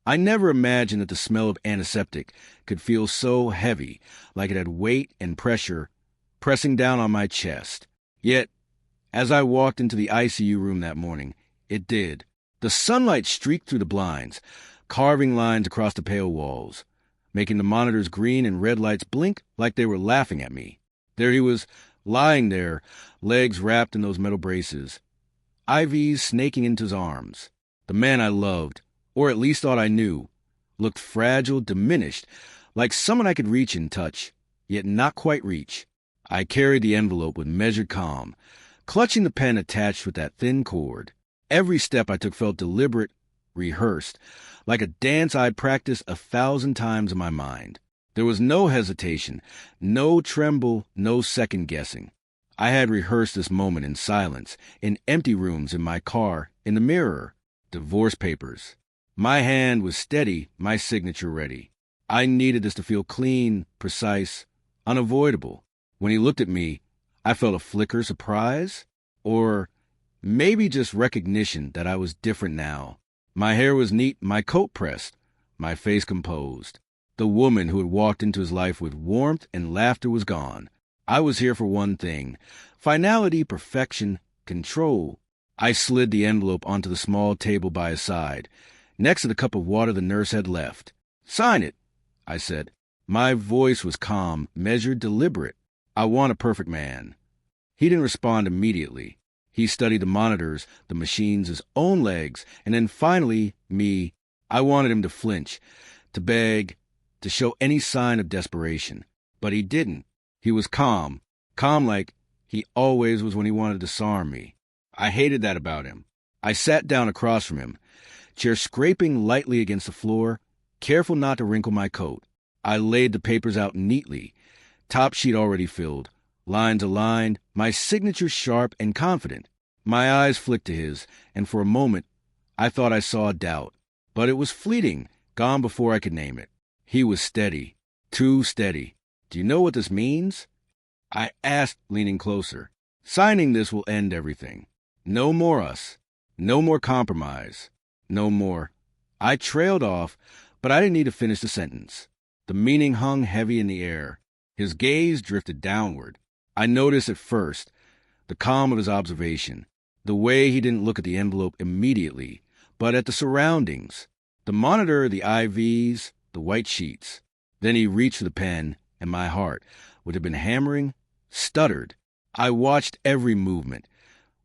I never imagined that the smell of antiseptic could feel so heavy, like it had weight and pressure pressing down on my chest. Yet, as I walked into the ICU room that morning, it did. The sunlight streaked through the blinds, carving lines across the pale walls, making the monitor's green and red lights blink like they were laughing at me. There he was, lying there, legs wrapped in those metal braces, IVs snaking into his arms. The man I loved, or at least thought I knew, looked fragile, diminished, like someone I could reach and touch, yet not quite reach. I carried the envelope with measured calm, clutching the pen attached with that thin cord. Every step I took felt deliberate, rehearsed, like a dance I'd practiced 1,000 times in my mind. There was no hesitation, no tremble, no second-guessing. I had rehearsed this moment in silence, in empty rooms, in my car, in the mirror. Divorce papers. My hand was steady, my signature ready. I needed this to feel clean, precise, unavoidable. When he looked at me, I felt a flicker of surprise, or maybe just recognition that I was different now. My hair was neat, my coat pressed, my face composed. The woman who had walked into his life with warmth and laughter was gone. I was here for one thing: finality, perfection, control. I slid the envelope onto the small table by his side, next to the cup of water the nurse had left. "Sign it," I said. My voice was calm, measured, deliberate. I want a perfect man. He didn't respond immediately. He studied the monitors, the machines, his own legs, and then finally, me. I wanted him to flinch, to beg, to show any sign of desperation. But he didn't. He was calm like he always was when he wanted to disarm me. I hated that about him. I sat down across from him, chair scraping lightly against the floor, careful not to wrinkle my coat. I laid the papers out neatly, top sheet already filled, lines aligned, my signature sharp and confident. My eyes flicked to his, and for a moment I thought I saw a doubt. But it was fleeting, gone before I could name it. He was steady, too steady. "Do you know what this means?" I asked, leaning closer. "Signing this will end everything. No more us. No more compromise. No more." I trailed off, but I didn't need to finish the sentence. The meaning hung heavy in the air. His gaze drifted downward. I noticed at first the calm of his observation, the way he didn't look at the envelope immediately, but at the surroundings, the monitor, the IVs, the white sheets. Then he reached for the pen, and my heart, which had been hammering, stuttered. I watched every movement,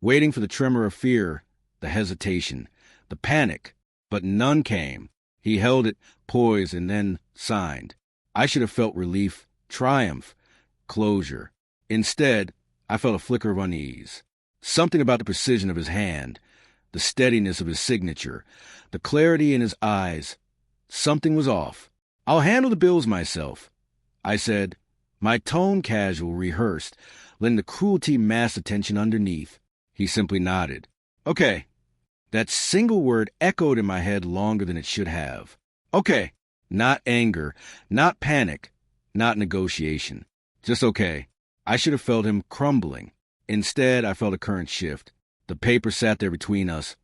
waiting for the tremor of fear, the hesitation, the panic, but none came. He held it, poised, and then signed. I should have felt relief, triumph, closure. Instead, I felt a flicker of unease. Something about the precision of his hand, the steadiness of his signature, the clarity in his eyes. Something was off. "I'll handle the bills myself," I said, my tone casual, rehearsed, letting the cruelty mask the tension underneath. He simply nodded. "Okay." That single word echoed in my head longer than it should have. Okay. Not anger, not panic, not negotiation. Just okay. I should have felt him crumbling. Instead, I felt a current shift. The paper sat there between us,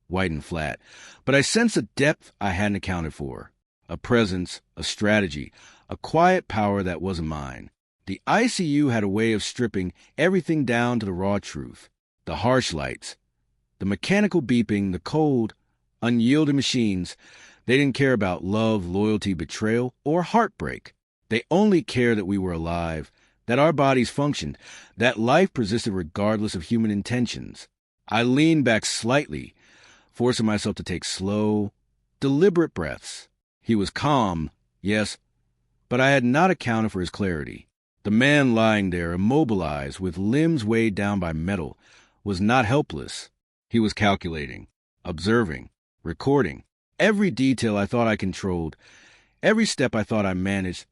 white and flat. But I sensed a depth I hadn't accounted for. A presence, a strategy, a quiet power that wasn't mine. The ICU had a way of stripping everything down to the raw truth. The harsh lights, the mechanical beeping, the cold, unyielding machines. They didn't care about love, loyalty, betrayal, or heartbreak. They only cared that we were alive, that our bodies functioned, that life persisted regardless of human intentions. I leaned back slightly, forcing myself to take slow, deliberate breaths. He was calm, yes, but I had not accounted for his clarity. The man lying there, immobilized, with limbs weighed down by metal, was not helpless. He was calculating, observing, recording. Every detail I thought I controlled, every step I thought I managed,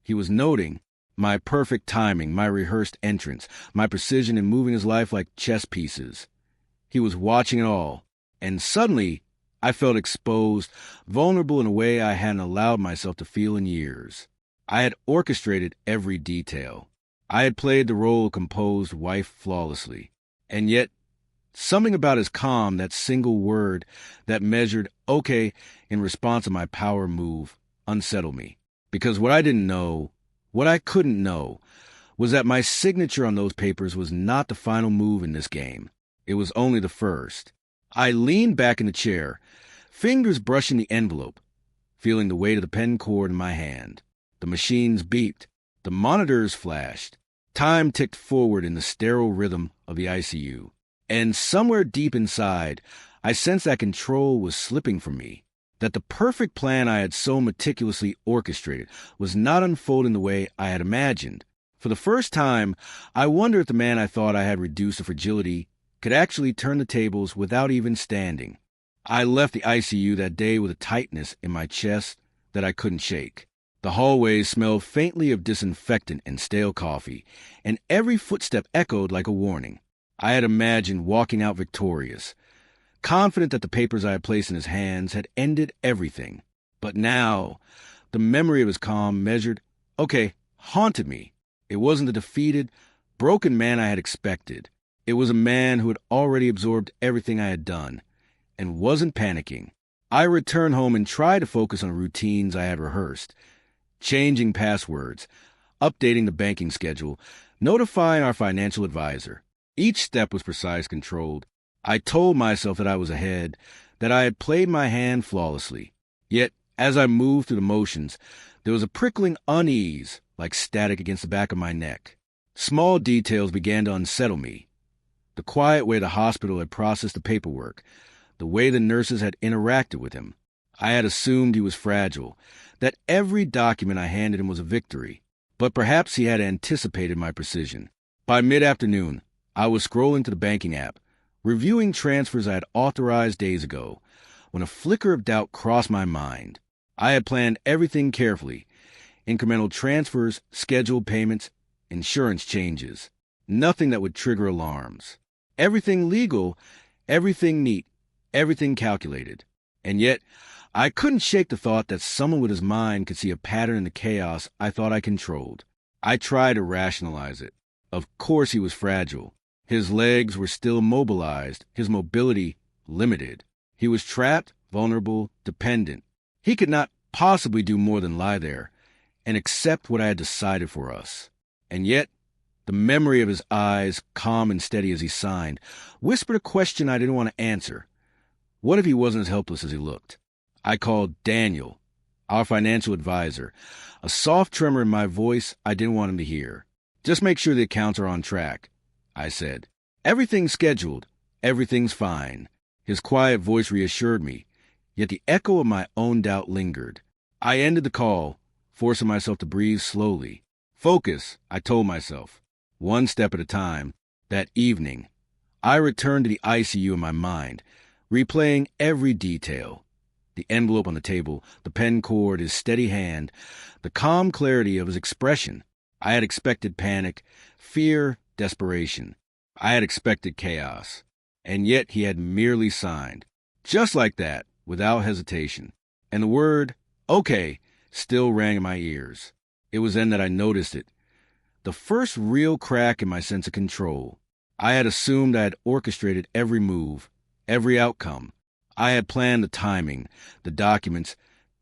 he was noting. My perfect timing, my rehearsed entrance, my precision in moving his life like chess pieces. He was watching it all, and suddenly I felt exposed, vulnerable in a way I hadn't allowed myself to feel in years. I had orchestrated every detail. I had played the role of composed wife flawlessly, and yet Something about his calm, that single word that measured okay in response to my power move, unsettled me. Because what I couldn't know, was that my signature on those papers was not the final move in this game. It was only the first. I leaned back in the chair, fingers brushing the envelope, feeling the weight of the pen cord in my hand. The machines beeped. The monitors flashed. Time ticked forward in the sterile rhythm of the ICU. And somewhere deep inside, I sensed that control was slipping from me, that the perfect plan I had so meticulously orchestrated was not unfolding the way I had imagined. For the first time, I wondered if the man I thought I had reduced to fragility could actually turn the tables without even standing. I left the ICU that day with a tightness in my chest that I couldn't shake. The hallways smelled faintly of disinfectant and stale coffee, and every footstep echoed like a warning. I had imagined walking out victorious, confident that the papers I had placed in his hands had ended everything. But now, the memory of his calm, measured, haunted me. It wasn't the defeated, broken man I had expected. It was a man who had already absorbed everything I had done, and wasn't panicking. I returned home and tried to focus on the routines I had rehearsed, changing passwords, updating the banking schedule, notifying our financial advisor. Each step was precise, controlled. I told myself that I was ahead, that I had played my hand flawlessly. Yet, as I moved through the motions, there was a prickling unease, like static against the back of my neck. Small details began to unsettle me. The quiet way the hospital had processed the paperwork, the way the nurses had interacted with him. I had assumed he was fragile, that every document I handed him was a victory. But perhaps he had anticipated my precision. By mid-afternoon, I was scrolling to the banking app, reviewing transfers I had authorized days ago, when a flicker of doubt crossed my mind. I had planned everything carefully. Incremental transfers, scheduled payments, insurance changes. Nothing that would trigger alarms. Everything legal, everything neat, everything calculated. And yet, I couldn't shake the thought that someone with his mind could see a pattern in the chaos I thought I controlled. I tried to rationalize it. Of course he was fragile. His legs were still mobilized, his mobility limited. He was trapped, vulnerable, dependent. He could not possibly do more than lie there and accept what I had decided for us. And yet, the memory of his eyes, calm and steady as he signed, whispered a question I didn't want to answer. What if he wasn't as helpless as he looked? I called Daniel, our financial advisor, a soft tremor in my voice I didn't want him to hear. Just make sure the accounts are on track, I said. Everything's scheduled. Everything's fine. His quiet voice reassured me, yet the echo of my own doubt lingered. I ended the call, forcing myself to breathe slowly. Focus, I told myself. One step at a time. That evening, I returned to the ICU in my mind, replaying every detail. The envelope on the table, the pen cord, his steady hand, the calm clarity of his expression. I had expected panic, fear, desperation. I had expected chaos. And yet he had merely signed. Just like that, without hesitation. And the word, okay, still rang in my ears. It was then that I noticed it. The first real crack in my sense of control. I had assumed I had orchestrated every move, every outcome. I had planned the timing, the documents,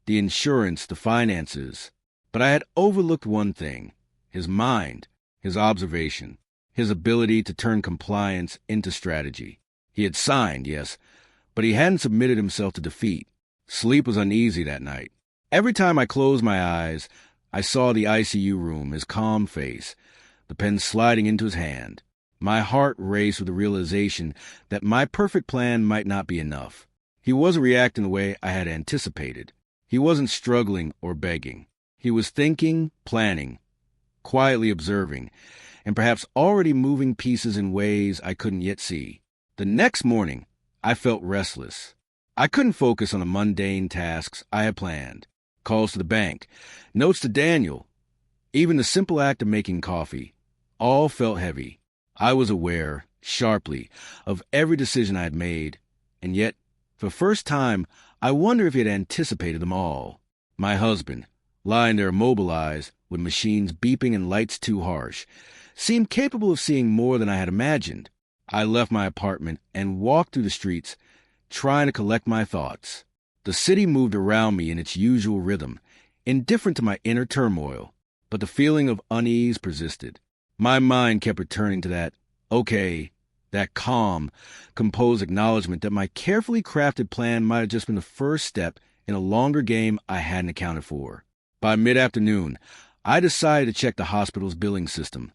the insurance, the finances. But I had overlooked one thing, his mind, his observation, his ability to turn compliance into strategy. He had signed, yes, but he hadn't submitted himself to defeat. Sleep was uneasy that night. Every time I closed my eyes, I saw the ICU room, his calm face, the pen sliding into his hand. My heart raced with the realization that my perfect plan might not be enough. He wasn't reacting the way I had anticipated. He wasn't struggling or begging. He was thinking, planning, quietly observing, and perhaps already moving pieces in ways I couldn't yet see. The next morning, I felt restless. I couldn't focus on the mundane tasks I had planned. Calls to the bank, notes to Daniel, even the simple act of making coffee, all felt heavy. I was aware, sharply, of every decision I had made, and yet, for the first time, I wonder if he had anticipated them all. My husband, lying there immobilized, with machines beeping and lights too harsh, seemed capable of seeing more than I had imagined. I left my apartment and walked through the streets, trying to collect my thoughts. The city moved around me in its usual rhythm, indifferent to my inner turmoil, but the feeling of unease persisted. My mind kept returning to that calm, composed acknowledgement that my carefully crafted plan might have just been the first step in a longer game I hadn't accounted for. By mid-afternoon, I decided to check the hospital's billing system,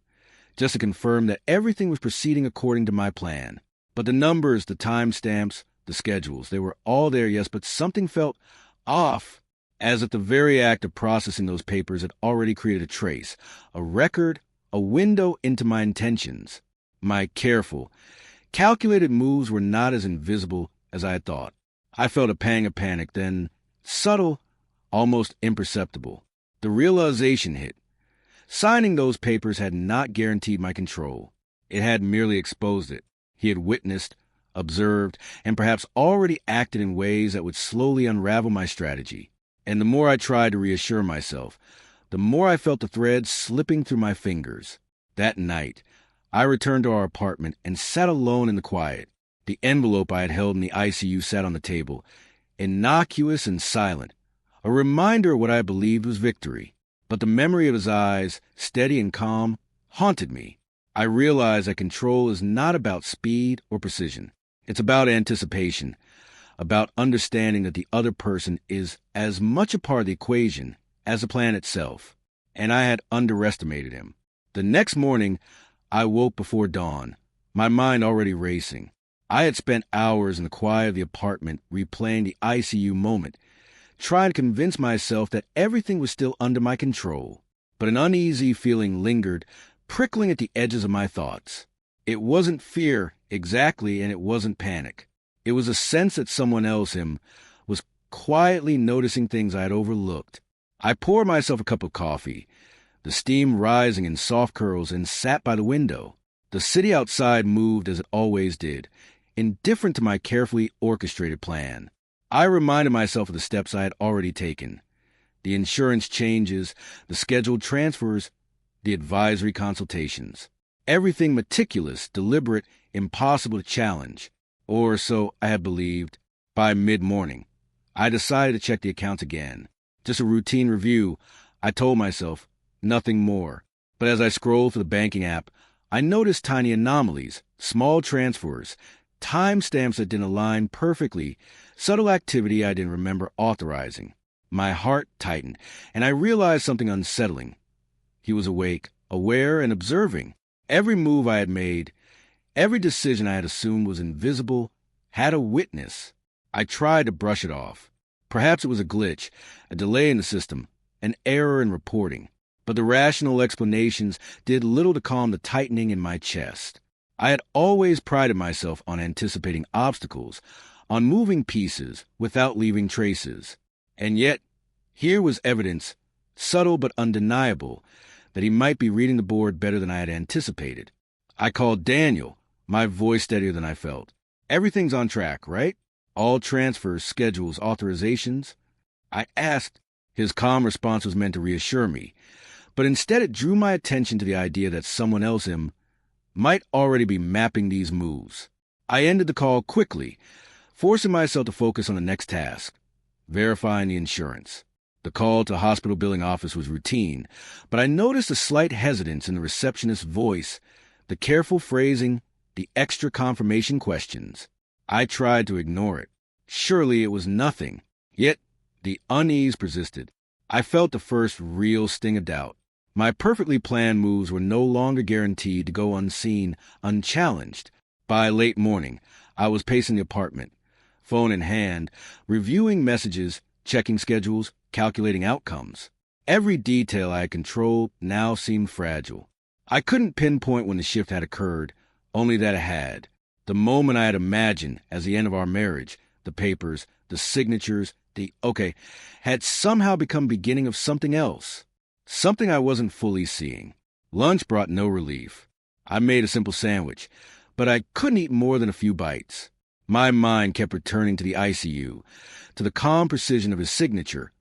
just to confirm that everything was proceeding according to my plan. But the numbers, the timestamps, the schedules, they were all there, yes, but something felt off, as if the very act of processing those papers had already created a trace, a record, a window into my intentions. My careful, calculated moves were not as invisible as I had thought. I felt a pang of panic, then, subtle, almost imperceptible, the realization hit. Signing those papers had not guaranteed my control. It had merely exposed it. He had witnessed, observed, and perhaps already acted in ways that would slowly unravel my strategy. And the more I tried to reassure myself, the more I felt the threads slipping through my fingers. That night, I returned to our apartment and sat alone in the quiet. The envelope I had held in the ICU sat on the table, innocuous and silent, a reminder of what I believed was victory. But the memory of his eyes, steady and calm, haunted me. I realized that control is not about speed or precision. It's about anticipation, about understanding that the other person is as much a part of the equation as the plan itself. And I had underestimated him. The next morning, I woke before dawn, my mind already racing. I had spent hours in the quiet of the apartment replaying the ICU moment, trying to convince myself that everything was still under my control. But an uneasy feeling lingered, prickling at the edges of my thoughts. It wasn't fear exactly, and it wasn't panic. It was a sense that someone else, him, was quietly noticing things I had overlooked. I poured myself a cup of coffee, the steam rising in soft curls, and sat by the window. The city outside moved as it always did, indifferent to my carefully orchestrated plan. I reminded myself of the steps I had already taken. The insurance changes, the scheduled transfers, the advisory consultations. Everything meticulous, deliberate, impossible to challenge. Or so I had believed. By mid-morning, I decided to check the accounts again. Just a routine review, I told myself, nothing more. But as I scrolled through the banking app, I noticed tiny anomalies, small transfers, timestamps that didn't align perfectly, subtle activity I didn't remember authorizing. My heart tightened, and I realized something unsettling. He was awake, aware, and observing. Every move I had made, every decision I had assumed was invisible, had a witness. I tried to brush it off. Perhaps it was a glitch, a delay in the system, an error in reporting. But the rational explanations did little to calm the tightening in my chest. I had always prided myself on anticipating obstacles, on moving pieces without leaving traces. And yet, here was evidence, subtle but undeniable, that he might be reading the board better than I had anticipated. I called Daniel, my voice steadier than I felt. Everything's on track, right? All transfers, schedules, authorizations? I asked. His calm response was meant to reassure me, but instead it drew my attention to the idea that someone else, him, might already be mapping these moves. I ended the call quickly, forcing myself to focus on the next task, verifying the insurance. The call to the hospital billing office was routine, but I noticed a slight hesitance in the receptionist's voice, the careful phrasing, the extra confirmation questions. I tried to ignore it. Surely it was nothing. Yet the unease persisted. I felt the first real sting of doubt. My perfectly planned moves were no longer guaranteed to go unseen, unchallenged. By late morning, I was pacing the apartment, phone in hand, reviewing messages, checking schedules, calculating outcomes. Every detail I had controlled now seemed fragile. I couldn't pinpoint when the shift had occurred, only that it had. The moment I had imagined as the end of our marriage, the papers, the signatures, had somehow become beginning of something else. Something I wasn't fully seeing. Lunch brought no relief. I made a simple sandwich, but I couldn't eat more than a few bites. My mind kept returning to the ICU, to the calm precision of his signature,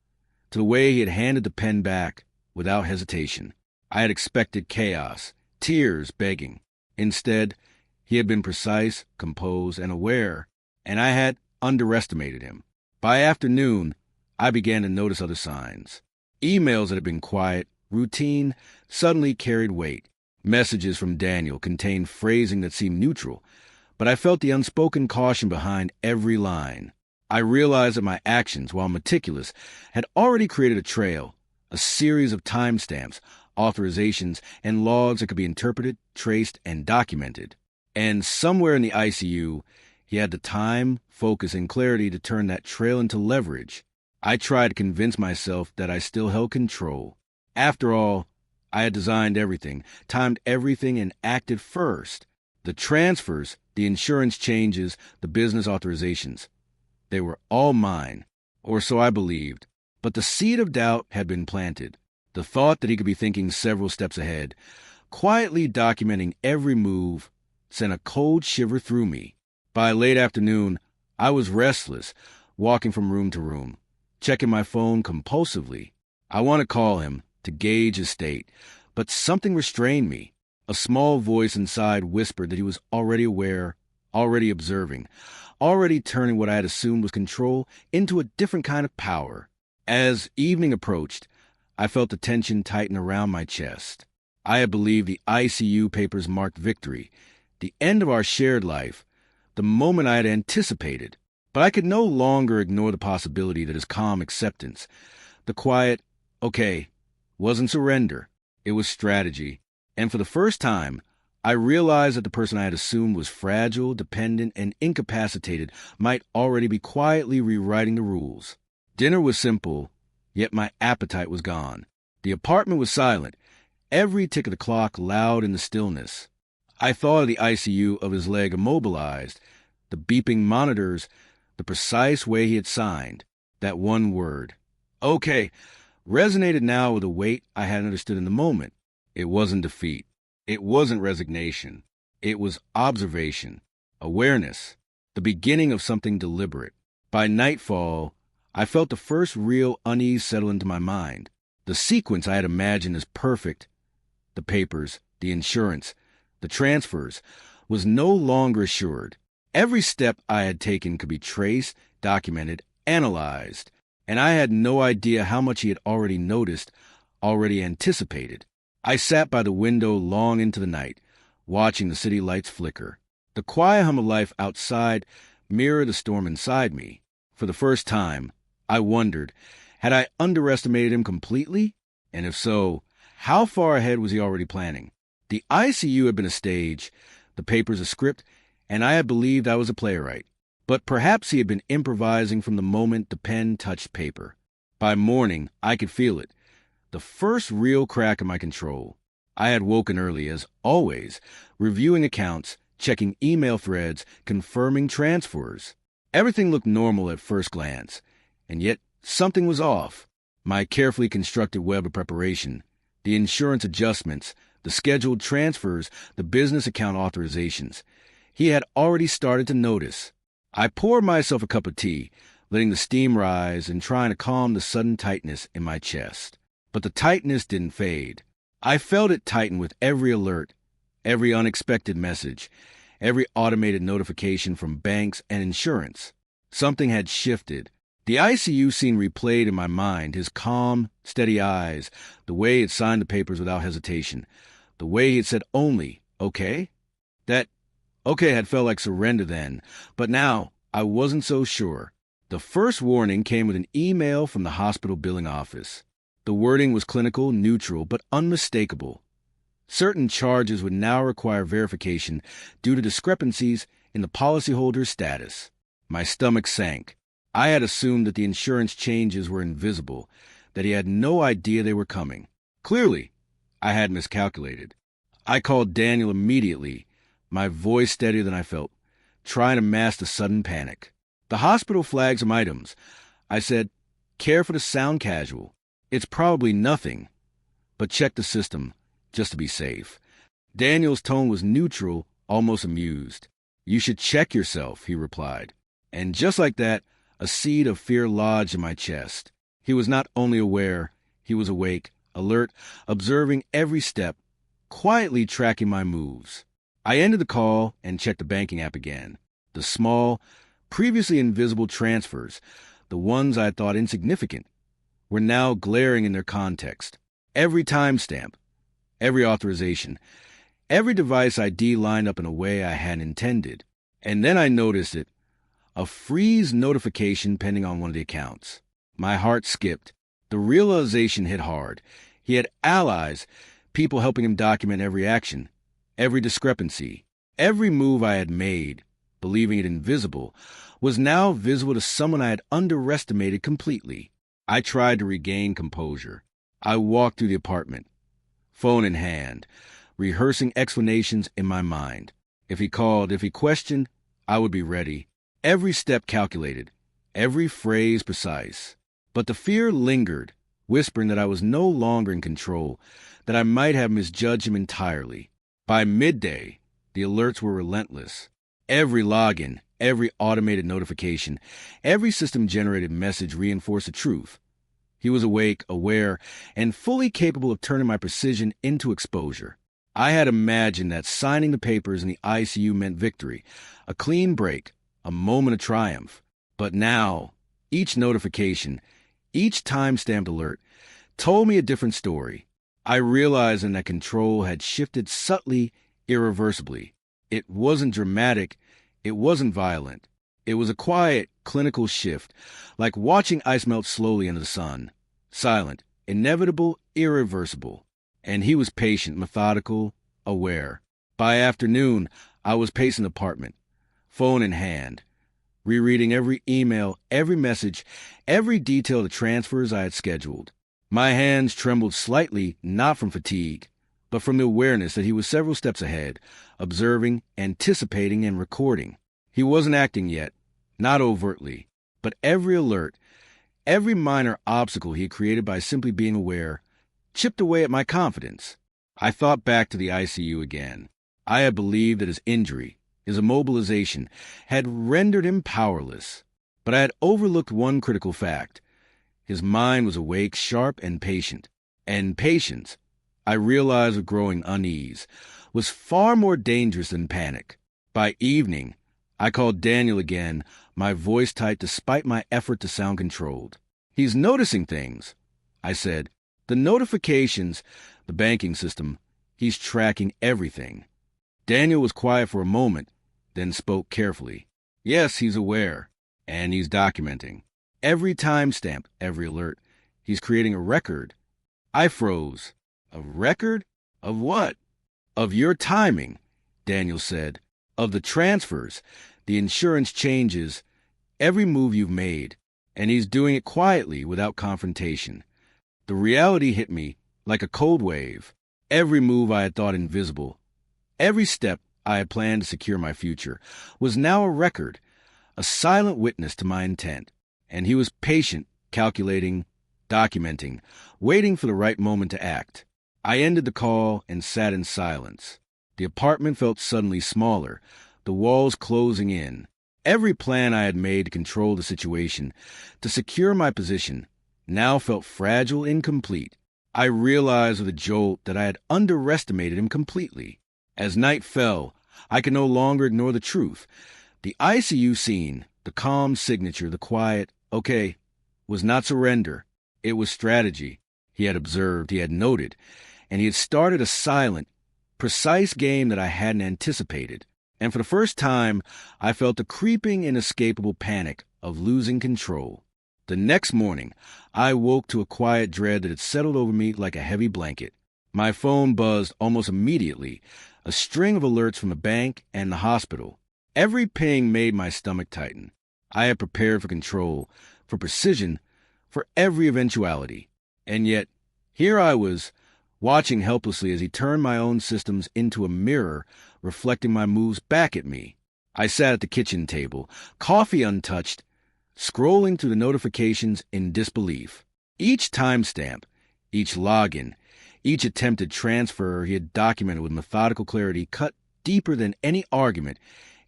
to the way he had handed the pen back without hesitation. I had expected chaos, tears, begging. Instead, He had been precise, composed, and aware, and I had underestimated him. By afternoon, I began to notice other signs. Emails that had been quiet, routine, suddenly carried weight. Messages from Daniel contained phrasing that seemed neutral, but I felt the unspoken caution behind every line. I realized that my actions, while meticulous, had already created a trail, a series of timestamps, authorizations, and logs that could be interpreted, traced, and documented. And somewhere in the ICU, he had the time, focus, and clarity to turn that trail into leverage. I tried to convince myself that I still held control. After all, I had designed everything, timed everything, and acted first. The transfers, the insurance changes, the business authorizations. They were all mine, or so I believed. But the seed of doubt had been planted. The thought that he could be thinking several steps ahead, quietly documenting every move, sent a cold shiver through me. By late afternoon, I was restless, walking from room to room, checking my phone compulsively. I wanted to call him, to gauge his state, but something restrained me. A small voice inside whispered that he was already aware, already observing, already turning what I had assumed was control into a different kind of power. As evening approached, I felt the tension tighten around my chest. I had believed the ICU papers marked victory, the end of our shared life, the moment I had anticipated. But I could no longer ignore the possibility that his calm acceptance, the quiet, okay, wasn't surrender, it was strategy. And for the first time, I realized that the person I had assumed was fragile, dependent, and incapacitated might already be quietly rewriting the rules. Dinner was simple, yet my appetite was gone. The apartment was silent, every tick of the clock loud in the stillness. I thought of the ICU, of his leg immobilized, the beeping monitors, the precise way he had signed. That one word, okay, resonated now with a weight I hadn't understood in the moment. It wasn't defeat. It wasn't resignation. It was observation, awareness, the beginning of something deliberate. By nightfall, I felt the first real unease settle into my mind. The sequence I had imagined as perfect, the papers, the insurance, the transfers, was no longer assured. Every step I had taken could be traced, documented, analyzed, and I had no idea how much he had already noticed, already anticipated. I sat by the window long into the night, watching the city lights flicker. The quiet hum of life outside mirrored the storm inside me. For the first time, I wondered, had I underestimated him completely? And if so, how far ahead was he already planning? The ICU had been a stage, the papers a script, and I had believed I was a playwright. But perhaps he had been improvising from the moment the pen touched paper. By morning, I could feel it. The first real crack in my control. I had woken early, as always, reviewing accounts, checking email threads, confirming transfers. Everything looked normal at first glance, and yet something was off. My carefully constructed web of preparation, the insurance adjustments, the scheduled transfers, the business account authorizations. He had already started to notice. I poured myself a cup of tea, letting the steam rise and trying to calm the sudden tightness in my chest. But the tightness didn't fade. I felt it tighten with every alert, every unexpected message, every automated notification from banks and insurance. Something had shifted. The ICU scene replayed in my mind, his calm, steady eyes, the way he had signed the papers without hesitation, the way he had said only, okay? That okay had felt like surrender then, but now I wasn't so sure. The first warning came with an email from the hospital billing office. The wording was clinical, neutral, but unmistakable. Certain charges would now require verification due to discrepancies in the policyholder's status. My stomach sank. I had assumed that the insurance changes were invisible, that he had no idea they were coming. Clearly, I had miscalculated. I called Daniel immediately, my voice steadier than I felt, trying to mask the sudden panic. The hospital flagged some items. I said, careful to sound casual. It's probably nothing, but check the system, just to be safe. Daniel's tone was neutral, almost amused. You should check yourself, he replied. And just like that, a seed of fear lodged in my chest. He was not only aware, he was awake, alert, observing every step, quietly tracking my moves. I ended the call and checked the banking app again. The small, previously invisible transfers, the ones I thought insignificant, were now glaring in their context. Every timestamp, every authorization, every device ID lined up in a way I hadn't intended. And then I noticed it, a freeze notification pending on one of the accounts. My heart skipped. The realization hit hard. He had allies, people helping him document every action, every discrepancy, every move I had made, believing it invisible, was now visible to someone I had underestimated completely. I tried to regain composure. I walked through the apartment, phone in hand, rehearsing explanations in my mind. If he called, if he questioned, I would be ready. Every step calculated, every phrase precise. But the fear lingered, whispering that I was no longer in control, that I might have misjudged him entirely. By midday, the alerts were relentless. Every login, every automated notification, every system-generated message reinforced the truth. He was awake, aware, and fully capable of turning my precision into exposure. I had imagined that signing the papers in the ICU meant victory, a clean break, a moment of triumph. But now, each notification, each time-stamped alert, told me a different story. I realized that control had shifted subtly, irreversibly. It wasn't dramatic, it wasn't violent. It was a quiet, clinical shift, like watching ice melt slowly into the sun. Silent, inevitable, irreversible. And he was patient, methodical, aware. By afternoon, I was pacing the apartment, phone in hand, rereading every email, every message, every detail of the transfers I had scheduled. My hands trembled slightly, not from fatigue, but from the awareness that he was several steps ahead, observing, anticipating, and recording. He wasn't acting yet, not overtly, but every alert, every minor obstacle he had created by simply being aware, chipped away at my confidence. I thought back to the ICU again. I had believed that his injury, his immobilization, had rendered him powerless. But I had overlooked one critical fact. His mind was awake, sharp, and patient. And patience, I realized with growing unease, was far more dangerous than panic. By evening, I called Daniel again, my voice tight despite my effort to sound controlled. "He's noticing things," I said. "The notifications, the banking system, he's tracking everything." Daniel was quiet for a moment, then spoke carefully. "Yes, he's aware, and he's documenting. Every timestamp, every alert, he's creating a record." I froze. "A record? Of what?" "Of your timing," Daniel said. "Of the transfers, the insurance changes, every move you've made. And he's doing it quietly, without confrontation." The reality hit me like a cold wave. Every move I had thought invisible, every step I had planned to secure my future, was now a record, a silent witness to my intent. And he was patient, calculating, documenting, waiting for the right moment to act. I ended the call and sat in silence. The apartment felt suddenly smaller, the walls closing in. Every plan I had made to control the situation, to secure my position, now felt fragile, incomplete. I realized with a jolt that I had underestimated him completely. As night fell, I could no longer ignore the truth. The ICU scene, the calm signature, the quiet, "Okay," was not surrender. It was strategy. He had observed, he had noted, and he had started a silent, precise game that I hadn't anticipated. And for the first time, I felt the creeping, inescapable panic of losing control. The next morning, I woke to a quiet dread that had settled over me like a heavy blanket. My phone buzzed almost immediately, a string of alerts from the bank and the hospital. Every ping made my stomach tighten. I had prepared for control, for precision, for every eventuality. And yet, here I was, watching helplessly as he turned my own systems into a mirror, reflecting my moves back at me. I sat at the kitchen table, coffee untouched, scrolling through the notifications in disbelief. Each timestamp, each login, each attempted transfer he had documented with methodical clarity cut deeper than any argument,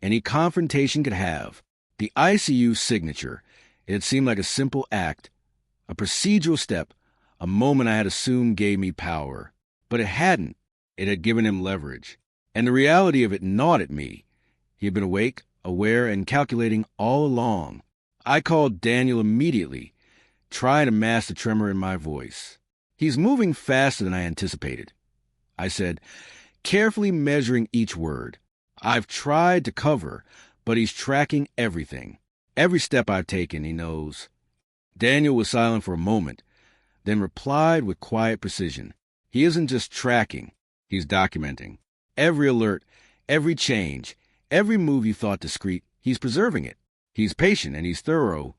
any confrontation could have. The ICU signature, it had seemed like a simple act, a procedural step, a moment I had assumed gave me power. But it hadn't. It had given him leverage. And the reality of it gnawed at me. He had been awake, aware, and calculating all along. I called Daniel immediately, trying to mask the tremor in my voice. "He's moving faster than I anticipated," I said, carefully measuring each word. "I've tried to cover, but he's tracking everything. Every step I've taken, he knows." Daniel was silent for a moment, then replied with quiet precision. "He isn't just tracking, he's documenting. Every alert, every change, every move you thought discreet, he's preserving it. He's patient and he's thorough."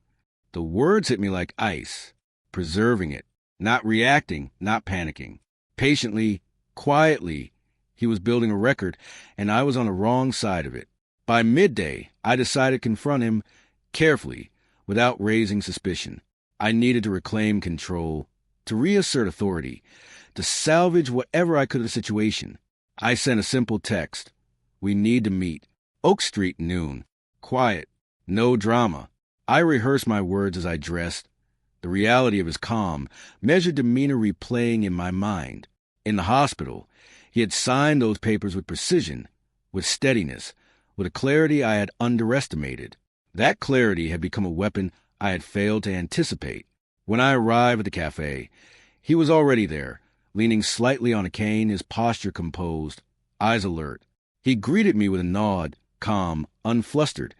The words hit me like ice. Preserving it. Not reacting, not panicking. Patiently, quietly, he was building a record, and I was on the wrong side of it. By midday, I decided to confront him carefully, without raising suspicion. I needed to reclaim control, to reassert authority, to salvage whatever I could of the situation. I sent a simple text. "We need to meet. Oak Street, noon. Quiet. No drama." I rehearsed my words as I dressed, the reality of his calm, measured demeanor replaying in my mind. In the hospital, he had signed those papers with precision, with steadiness, with a clarity I had underestimated. That clarity had become a weapon I had failed to anticipate. When I arrived at the cafe, he was already there, leaning slightly on a cane, his posture composed, eyes alert. He greeted me with a nod, calm, unflustered,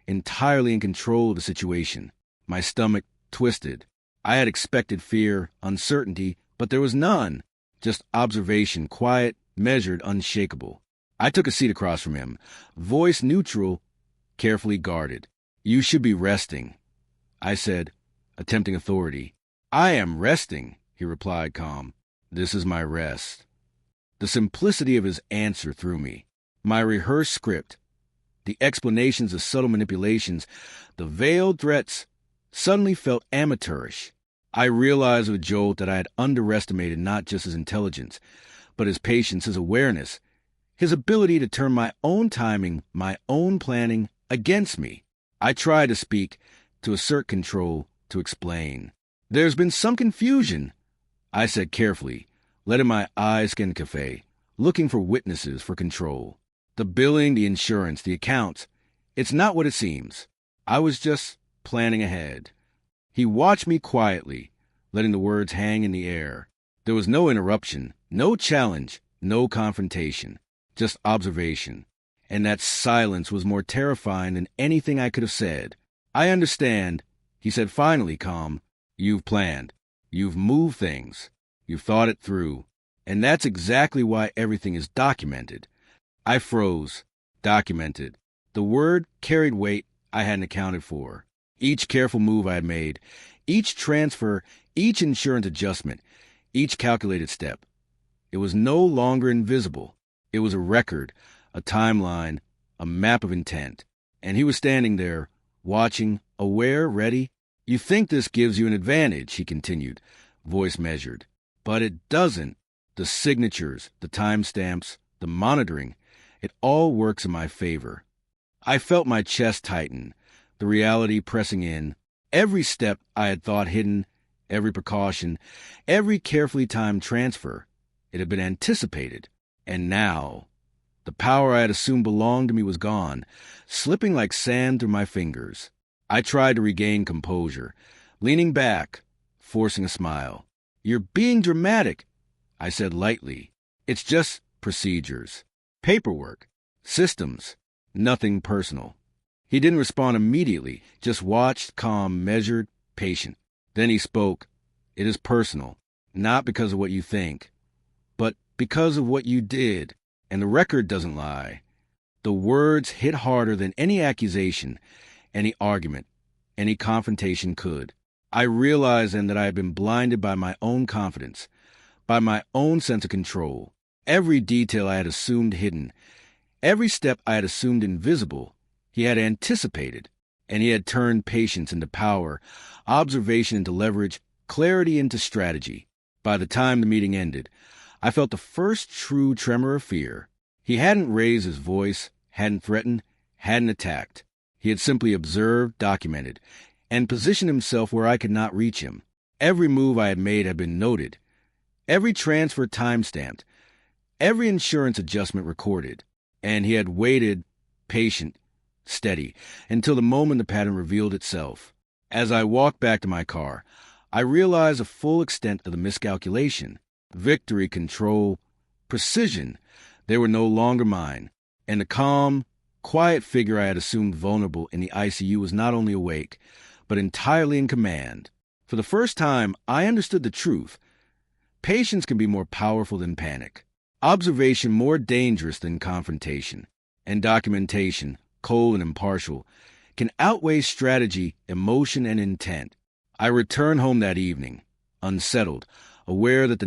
entirely in control of the situation. My stomach twisted. I had expected fear, uncertainty, but there was none. Just observation, quiet, measured, unshakable. I took a seat across from him, voice neutral, carefully guarded. "You should be resting," I said, attempting authority. "I am resting," he replied, calm. "This is my rest." The simplicity of his answer threw me. My rehearsed script, the explanations, the subtle manipulations, the veiled threats, suddenly felt amateurish. I realized with a jolt that I had underestimated not just his intelligence, but his patience, his awareness, his ability to turn my own timing, my own planning against me. I tried to speak, to assert control, to explain. "There's been some confusion," I said carefully, letting my eyes scan the cafe, looking for witnesses, for control. "The billing, the insurance, the accounts, it's not what it seems. I was just planning ahead." He watched me quietly, letting the words hang in the air. There was no interruption, no challenge, no confrontation, just observation. And that silence was more terrifying than anything I could have said. "I understand," he said finally, calm. "You've planned. You've moved things. You've thought it through. And that's exactly why everything is documented." I froze. Documented. The word carried weight I hadn't accounted for. Each careful move I had made, each transfer, each insurance adjustment, each calculated step. It was no longer invisible. It was a record, a timeline, a map of intent. And he was standing there, watching, aware, ready. "You think this gives you an advantage," he continued, voice measured. "But it doesn't. The signatures, the timestamps, the monitoring, it all works in my favor." I felt my chest tighten, the reality pressing in. Every step I had thought hidden, every precaution, every carefully timed transfer, it had been anticipated. And now, the power I had assumed belonged to me was gone, slipping like sand through my fingers. I tried to regain composure, leaning back, forcing a smile. "You're being dramatic," I said lightly. "It's just procedures. Paperwork. Systems. Nothing personal." He didn't respond immediately, just watched, calm, measured, patient. Then he spoke. "It is personal, not because of what you think, but because of what you did. And the record doesn't lie." The words hit harder than any accusation, any argument, any confrontation could. I realized then that I had been blinded by my own confidence, by my own sense of control. Every detail I had assumed hidden, every step I had assumed invisible, he had anticipated, and he had turned patience into power, observation into leverage, clarity into strategy. By the time the meeting ended, I felt the first true tremor of fear. He hadn't raised his voice, hadn't threatened, hadn't attacked. He had simply observed, documented, and positioned himself where I could not reach him. Every move I had made had been noted, every transfer time-stamped, every insurance adjustment recorded, and he had waited, patient, steady, until the moment the pattern revealed itself. As I walked back to my car, I realized the full extent of the miscalculation. Victory, control, precision, they were no longer mine, and the calm, quiet figure I had assumed vulnerable in the ICU was not only awake, but entirely in command. For the first time, I understood the truth. Patience can be more powerful than panic, observation more dangerous than confrontation, and documentation, cold and impartial, can outweigh strategy, emotion, and intent. I returned home that evening, unsettled, aware that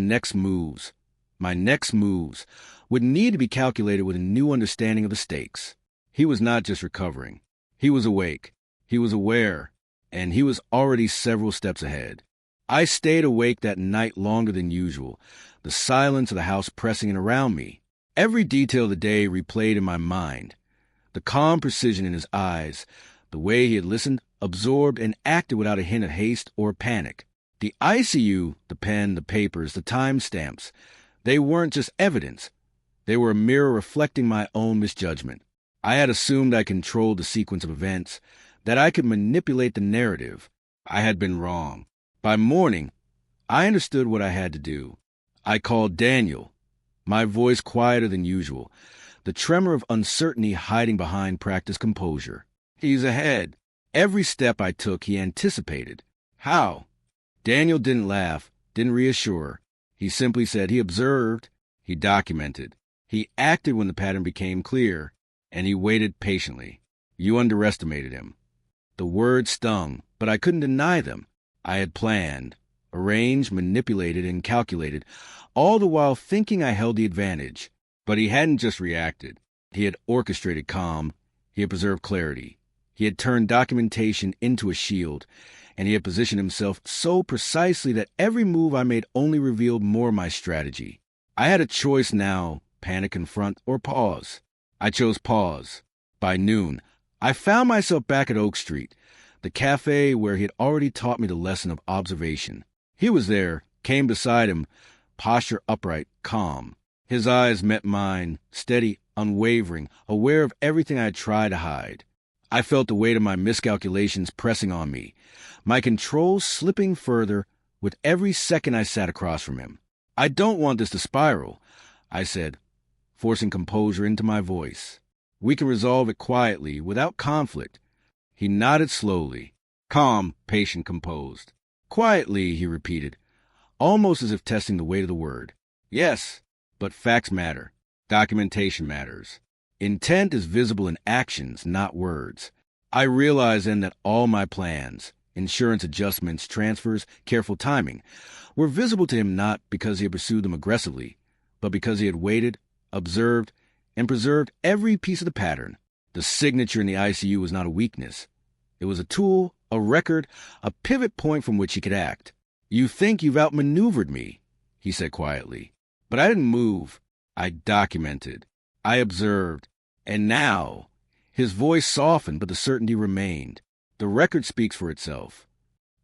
my next moves, would need to be calculated with a new understanding of the stakes. He was not just recovering. He was awake. He was aware. And he was already several steps ahead. I stayed awake that night longer than usual, the silence of the house pressing in around me. Every detail of the day replayed in my mind. The calm precision in his eyes, the way he had listened, absorbed, and acted without a hint of haste or panic. The ICU, the pen, the papers, the timestamps, they weren't just evidence. They were a mirror reflecting my own misjudgment. I had assumed I controlled the sequence of events, that I could manipulate the narrative. I had been wrong. By morning, I understood what I had to do. I called Daniel, my voice quieter than usual, the tremor of uncertainty hiding behind practiced composure. He's ahead. Every step I took, he anticipated. How? Daniel didn't laugh, didn't reassure. He simply said he observed, he documented. He acted when the pattern became clear, and he waited patiently. You underestimated him. The words stung, but I couldn't deny them. I had planned, arranged, manipulated, and calculated, all the while thinking I held the advantage. But he hadn't just reacted. He had orchestrated calm. He had preserved clarity. He had turned documentation into a shield, and he had positioned himself so precisely that every move I made only revealed more of my strategy. I had a choice now, panic, confront, or pause. I chose pause. By noon, I found myself back at Oak Street, the cafe where he had already taught me the lesson of observation. He was there, came beside him, posture upright, calm. His eyes met mine, steady, unwavering, aware of everything I had tried to hide. I felt the weight of my miscalculations pressing on me, my control slipping further with every second I sat across from him. I don't want this to spiral, I said, forcing composure into my voice. We can resolve it quietly, without conflict. He nodded slowly, calm, patient, composed. Quietly, he repeated, almost as if testing the weight of the word. Yes, but facts matter. Documentation matters. Intent is visible in actions, not words. I realized then that all my plans, insurance adjustments, transfers, careful timing, were visible to him not because he had pursued them aggressively, but because he had waited, observed, and preserved every piece of the pattern. The signature in the ICU was not a weakness. It was a tool, a record, a pivot point from which he could act. You think you've outmaneuvered me, he said quietly. But I didn't move. I documented. I observed. And now, his voice softened, but the certainty remained. The record speaks for itself.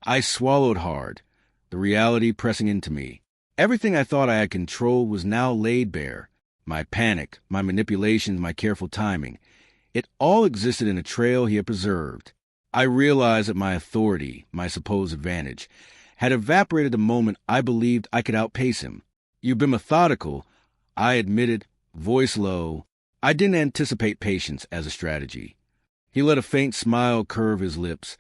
I swallowed hard, the reality pressing into me. Everything I thought I had controlled was now laid bare. My panic, my manipulations, my careful timing. It all existed in a trail he had preserved. I realized that my authority, my supposed advantage, had evaporated the moment I believed I could outpace him. You've been methodical, I admitted, voice low. I didn't anticipate patience as a strategy. He let a faint smile curve his lips,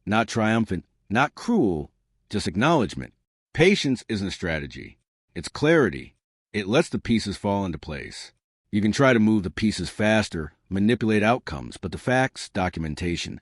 not triumphant, not cruel, just acknowledgement. Patience isn't a strategy. It's clarity. It lets the pieces fall into place. You can try to move the pieces faster, manipulate outcomes, but the facts, documentation,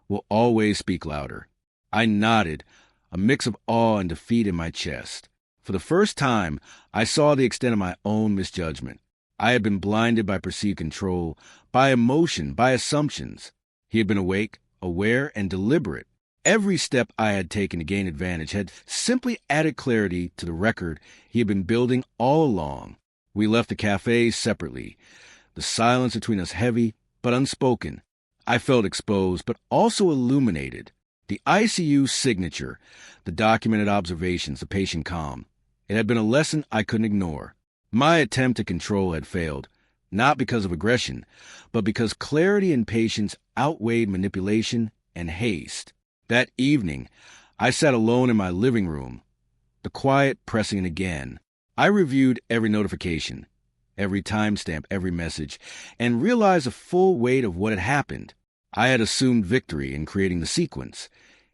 will always speak louder. I nodded, a mix of awe and defeat in my chest. For the first time, I saw the extent of my own misjudgment. I had been blinded by perceived control, by emotion, by assumptions. He had been awake, aware, and deliberate. Every step I had taken to gain advantage had simply added clarity to the record he had been building all along. We left the cafe separately, the silence between us heavy but unspoken. I felt exposed but also illuminated. The ICU signature, the documented observations, the patient calm. It had been a lesson I couldn't ignore. My attempt to control had failed, not because of aggression, but because clarity and patience outweighed manipulation and haste. That evening, I sat alone in my living room, the quiet pressing in again. I reviewed every notification, every timestamp, every message, and realized the full weight of what had happened. I had assumed victory in creating the sequence.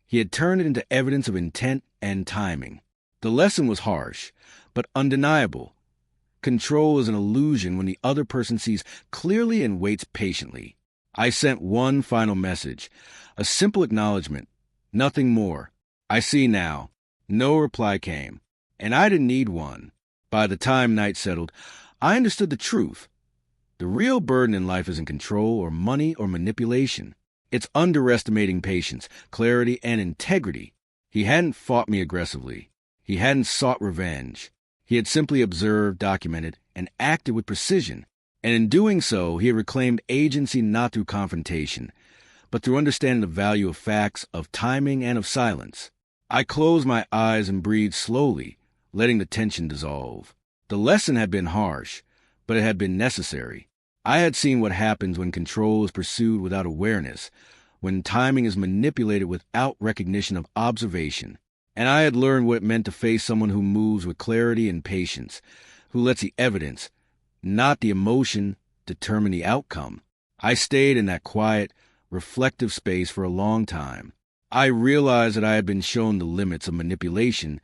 He had turned it into evidence of intent and timing. The lesson was harsh, but undeniable. Control is an illusion when the other person sees clearly and waits patiently. I sent one final message, a simple acknowledgement, nothing more. I see now. No reply came, and I didn't need one. By the time night settled, I understood the truth. The real burden in life isn't control or money or manipulation. It's underestimating patience, clarity, and integrity. He hadn't fought me aggressively. He hadn't sought revenge. He had simply observed, documented, and acted with precision. And in doing so, he had reclaimed agency not through confrontation, but through understanding the value of facts, of timing, and of silence. I closed my eyes and breathed slowly, letting the tension dissolve. The lesson had been harsh, but it had been necessary. I had seen what happens when control is pursued without awareness, when timing is manipulated without recognition of observation. And I had learned what it meant to face someone who moves with clarity and patience, who lets the evidence, not the emotion, determine the outcome. I stayed in that quiet, reflective space for a long time. I realized that I had been shown the limits of manipulation,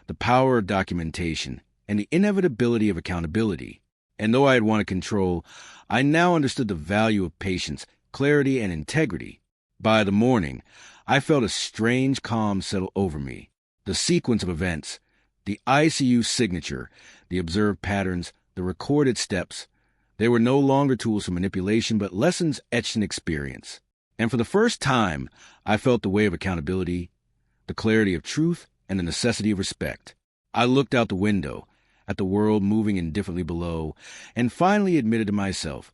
the power of documentation, and the inevitability of accountability. And though I had wanted control, I now understood the value of patience, clarity, and integrity. By the morning, I felt a strange calm settle over me. The sequence of events, the ICU signature, the observed patterns, the recorded steps, they were no longer tools for manipulation, but lessons etched in experience. And for the first time, I felt the weight of accountability, the clarity of truth, and the necessity of respect. I looked out the window, at the world moving indifferently below, and finally admitted to myself,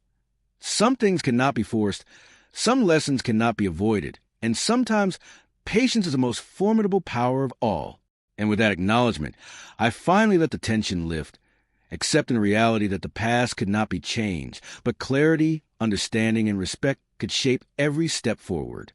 some things cannot be forced, some lessons cannot be avoided, and sometimes patience is the most formidable power of all. And with that acknowledgement, I finally let the tension lift, accepting the reality that the past could not be changed, but clarity, understanding, and respect could shape every step forward.